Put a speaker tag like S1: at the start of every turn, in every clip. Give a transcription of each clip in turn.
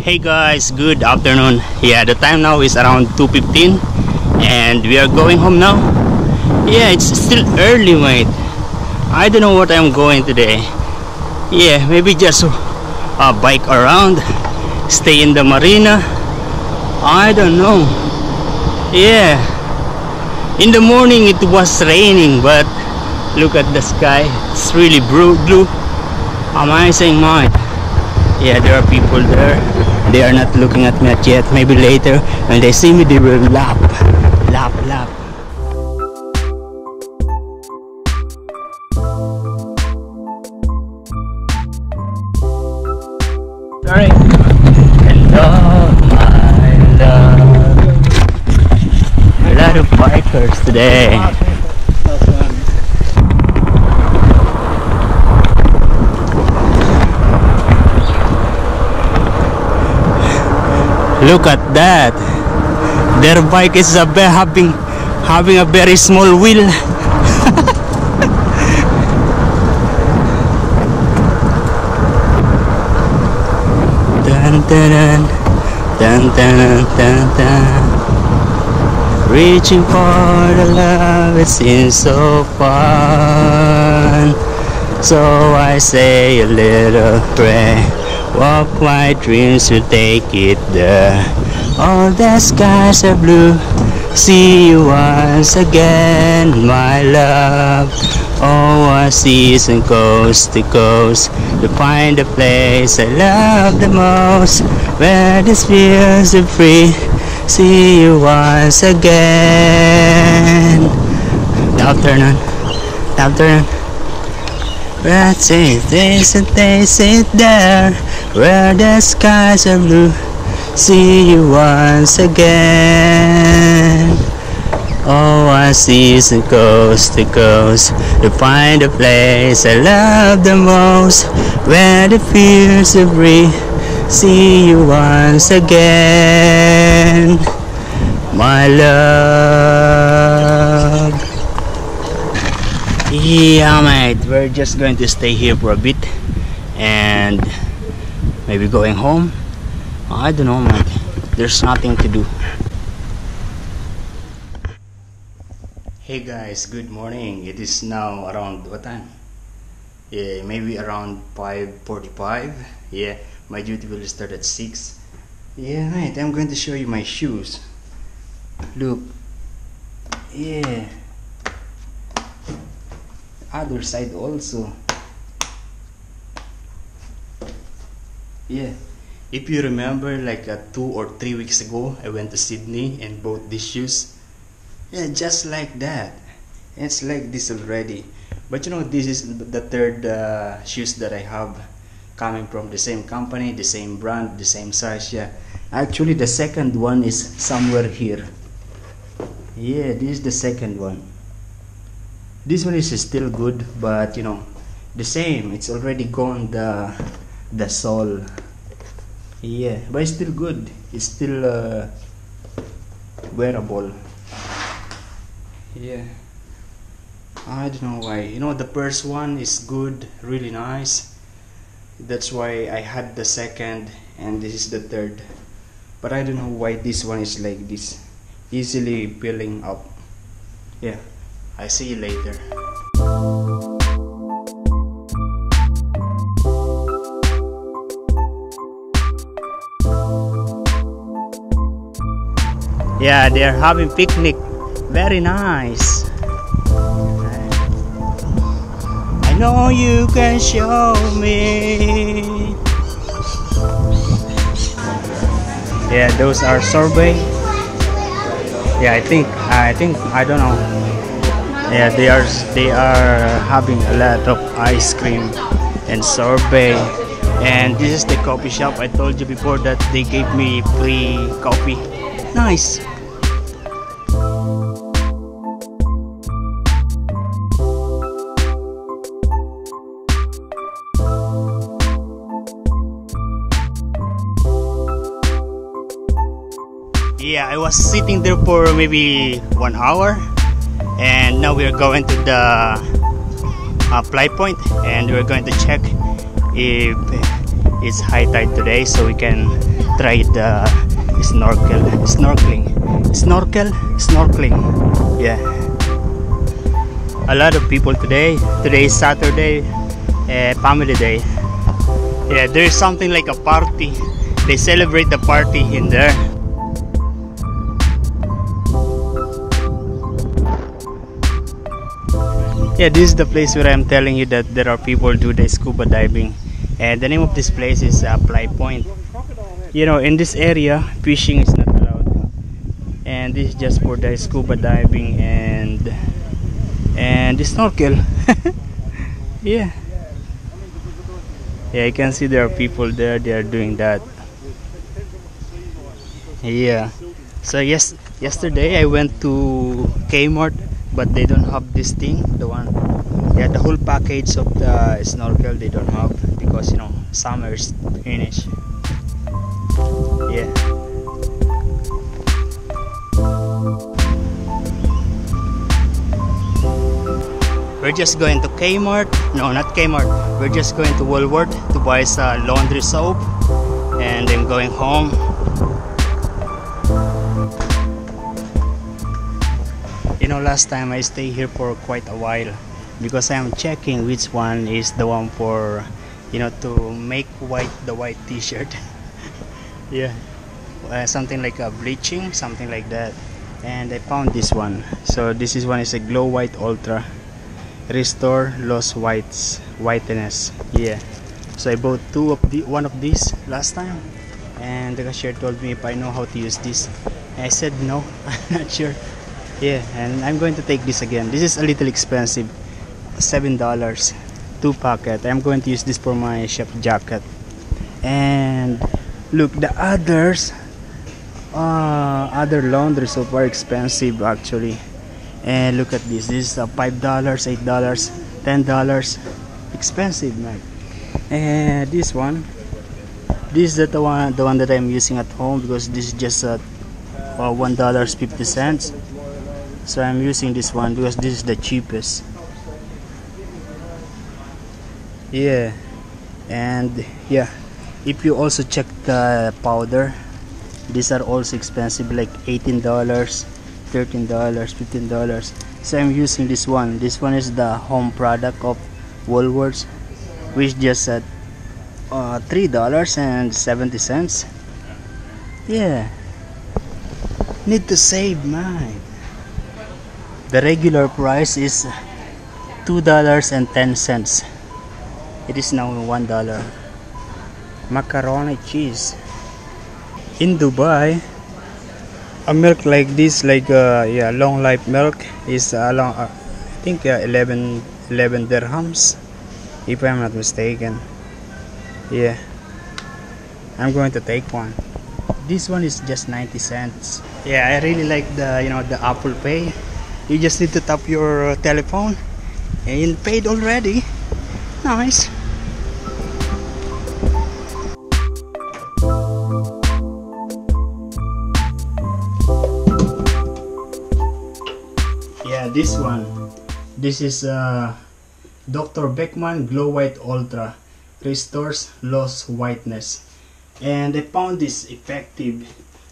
S1: Hey guys, good afternoon. Yeah, the time now is around 2:15 and we are going home now. Yeah, it's still early, mate. I don't know what I'm going today. Yeah, maybe just bike around, stay in the marina. I don't know. Yeah, in the morning it was raining, but look at the sky. It's really blue. Amazing, mate. Yeah, there are people there. They are not looking at me yet. Maybe later when they see me, they will laugh. Sorry. Hello, my love. A lot of bikers today. Look at that. Their bike is having a very small wheel. Dun, dun, dun, dun, dun, dun. Reaching for the love, it seems so fun. So I say a little prayer. Walk my dreams to take it there. All the skies are blue. See you once again, my love. Oh, I see from coast to coast to find the place I love the most, where this feels so free. See you once again. Now turn on. Let's see this and they sit there, where the skies are blue. See you once again. Oh, I see from coast to coast to find the place I love the most, where the fears are free. See you once again, my love. Yeah, mate, we're just going to stay here for a bit and maybe going home. I don't know, mate. There's nothing to do. Hey guys, good morning. It is now around what time? Yeah, maybe around 5:45. Yeah, my duty will start at 6. Yeah, mate, I'm going to show you my shoes. Look. Yeah. Other side also. Yeah, if you remember, like 2 or 3 weeks ago I went to Sydney and bought these shoes. Yeah, just like that. It's like this already. But you know, this is the third shoes that I have coming from the same company, the same brand, the same size. Yeah, actually the second one is somewhere here. Yeah, this is the second one. This one is still good, but you know, the same. It's already gone the sole. Yeah, but it's still good. It's still wearable. Yeah, I don't know why. You know, the first one is good, really nice. That's why I had the second, and this is the third. But I don't know why this one is like this, easily peeling up. Yeah. I see you later. Yeah, they're having picnic. Very nice. I know you can show me. Yeah, those are sorbet. Yeah, I think I don't know. Yeah, they are having a lot of ice cream and sorbet. And this is the coffee shop. I told you before that they gave me free coffee. Nice. Yeah, I was sitting there for maybe 1 hour. And now we are going to the flight point, and we're going to check if it's high tide today, so we can try the snorkeling. Yeah, a lot of people today. Today is Saturday, family day. Yeah, there is something like a party. They celebrate the party in there. Yeah, this is the place where I'm telling you that there are people do the scuba diving, and the name of this place is Fly Point. You know, in this area, fishing is not allowed, and this is just for the scuba diving and the snorkel. Yeah, yeah, you can see there are people there. They are doing that. Yeah. So yesterday I went to Kmart, but they don't have this thing, the one, yeah, the whole package of the snorkel they don't have, because you know summer is finished. Yeah, we're just going to Kmart. No, not Kmart, we're just going to Walmart to buy some laundry soap, and then going home. You know, last time I stay here for quite a while because I'm checking which one is the one for, you know, to make white the white t-shirt. Yeah, something like a bleaching, something like that, and I found this one. So this is one is a Glow White Ultra Restore Lost Whiteness. Yeah, so I bought one of these last time, and the cashier told me if I know how to use this, and I said no. I'm not sure. Yeah, and I'm going to take this again. This is a little expensive, $7, 2 packet. I'm going to use this for my chef jacket. And look, the others, other laundry soap are expensive actually. And look at this. This is $5, $8, $10. Expensive, man. And this one, this is the one that I'm using at home, because this is just $1.50. So I'm using this one because this is the cheapest. Yeah, and yeah, if you also check the powder, these are also expensive, like $18, $13, $15. So I'm using this one. This one is the home product of Woolworths, which just at $3.70. Yeah, need to save, man. The regular price is $2.10. It is now $1. Macaroni cheese. In Dubai, a milk like this, like yeah, long life milk, is along I think 11 dirhams, if I'm not mistaken. Yeah, I'm going to take one. This one is just 90 cents. Yeah, I really like the, you know, the Apple Pay. You just need to tap your telephone and paid already. Nice. Yeah, this one. This is Dr. Beckman Glow White Ultra Restores Lost Whiteness. And I found this effective.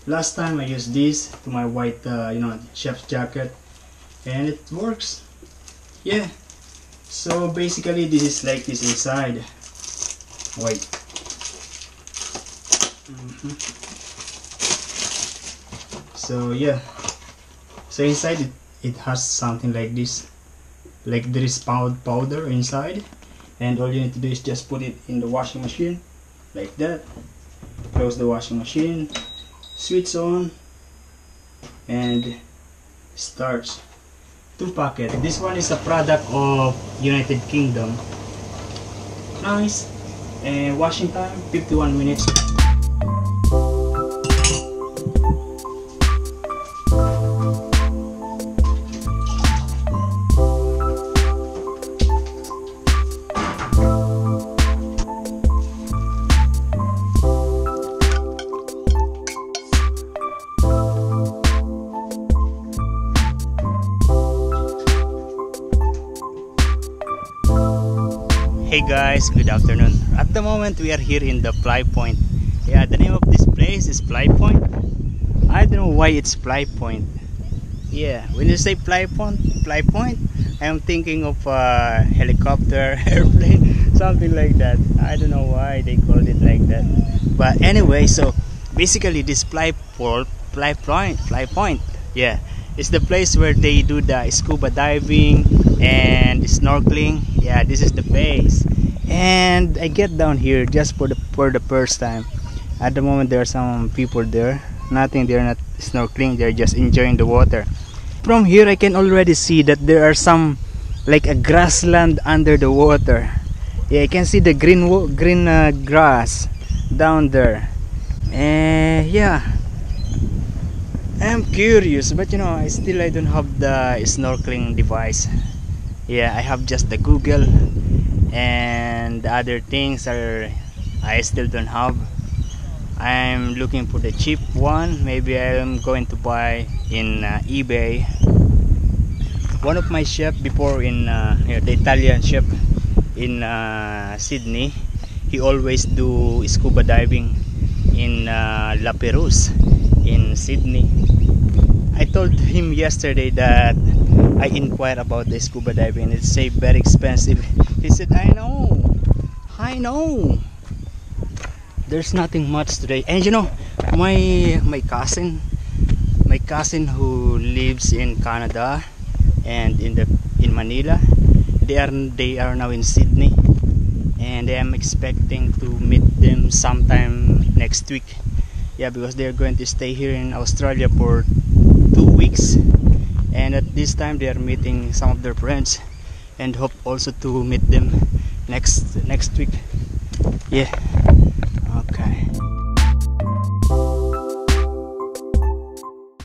S1: Last time I used this to my white, you know, chef's jacket, and it works. Yeah, so basically this is like this inside. Wait. So yeah, so inside it has something like this, like there is powder inside, and all you need to do is just put it in the washing machine like that. Close the washing machine, switch on, and starts. 2 packet. This one is a product of United Kingdom. Nice. And washing time 51 minutes. Hey guys, good afternoon. At the moment we are here in the Fly Point, Yeah, the name of this place is Fly Point. I don't know why it's Fly Point. Yeah, when you say Fly Point, I'm thinking of helicopter, airplane, something like that. I don't know why they called it like that. But anyway, so basically this Fly Point, yeah, it's the place where they do the scuba diving and snorkeling. Yeah, this is the place. And I get down here just for the first time. At the moment, there are some people there. Nothing, they're not snorkeling, they're just enjoying the water. From here, I can already see that there are some like a grassland under the water. Yeah, I can see the green grass down there. And yeah, I'm curious, but you know, I don't have the snorkeling device. Yeah, I have just the Google, and the other things are I still don't have. I'm looking for the cheap one. Maybe I'm going to buy in eBay. One of my chef before in the Italian chef in Sydney, he always do scuba diving in La Perouse in Sydney. I told him yesterday that I inquired about the scuba diving. It's say very expensive. He said, I know. There's nothing much today. And you know, my cousin who lives in Canada and in Manila, they are now in Sydney, and I am expecting to meet them sometime next week. Yeah, because they're going to stay here in Australia for 2 weeks, and at this time they are meeting some of their friends, and hope also to meet them next week. Yeah.